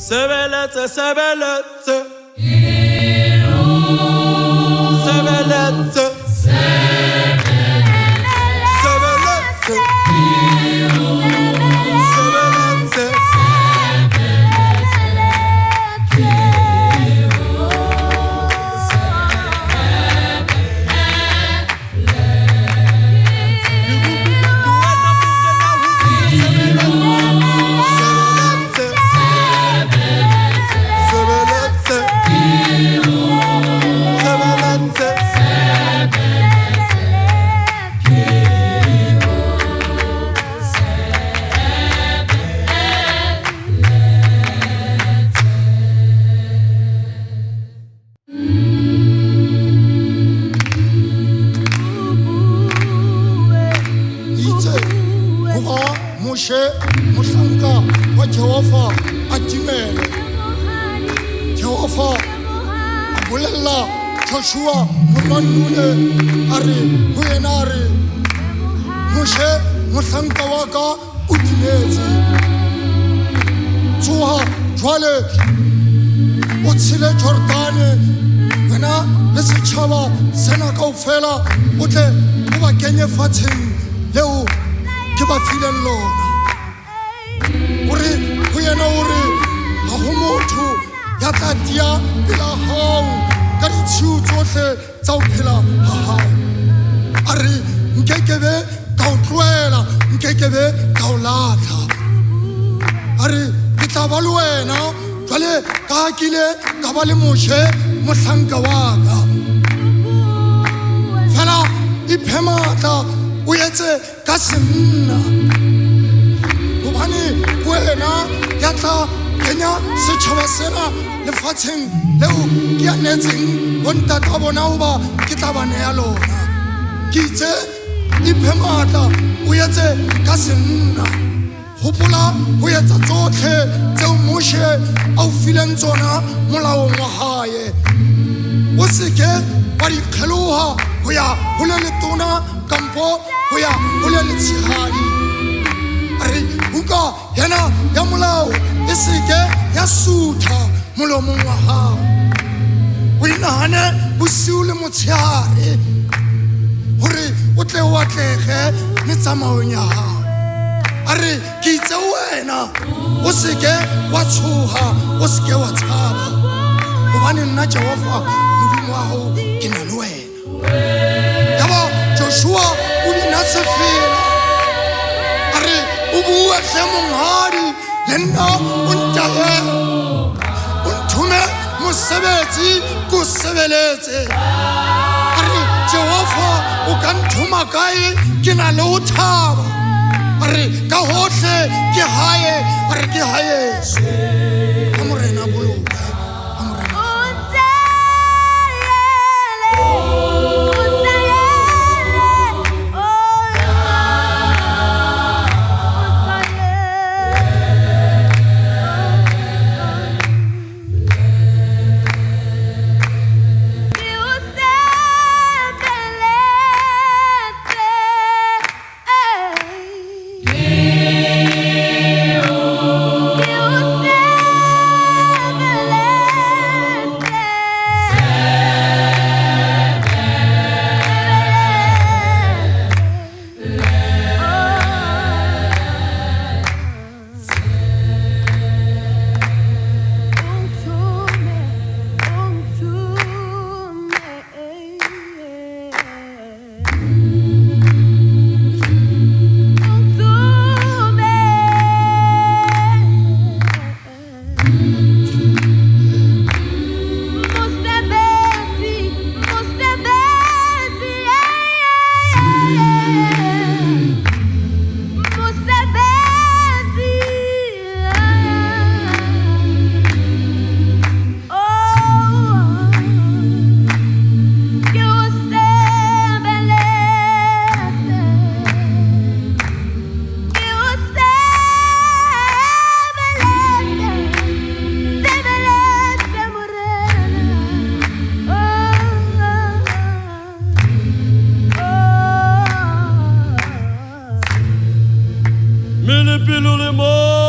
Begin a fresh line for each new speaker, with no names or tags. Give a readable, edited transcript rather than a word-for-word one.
Sebeletse, sebeletse. Sebeletse. Sebeletse.
Musanka wa Jehova atimele Jehova abulella Joshua mumanule ari huenari Moshe Musanka waka utimezi Tsoha jwale o tshile Jordane wena le setjhaba sena kaofela o tle o ba kenye fatsheng leo ke ba fileng lona ore ho yena ore ha ho motho ya tla dia pela hao ka ditshiu tsohle tsa ho phela ha hao are nkekebe ka o tloela nkekebe ka o latha are ke tla ba le wena jwale ka kile ka ba le Moshe mohlanka wa ka fela iphemata o etse ka senna hobane wena ya tla kenya setjhaba sena lefatsheng leo ke ya netseng bontata bona hoba ke tla ba neya lona ke itse iphemata o etse ka senna hopola ho etsa tsohle tseo Moshe a o fileng tsona molaong wa hae o seke wa di kgeloha ho ya ho le letona kampo ho ya ho le letshehadi are buka yana ya molao e seke ya sutha molomong wa hao o inahane bosiu le motshehare hore o tle o atlege metsamaong ya hao are ke itse wena o seke wa tshoha o seke wa tshaba hobane nna Jehova modimo wa hao ke na le wena yaba Joshua o bina sefela are o bua hle monghadi le nna o ntahe o nthume mosebetsi ko sebeletse are Jehova o ka nthuma kae ke na le ho thaba are ka hohle ke hae are ke hae amorena boloka
Mille pilule mo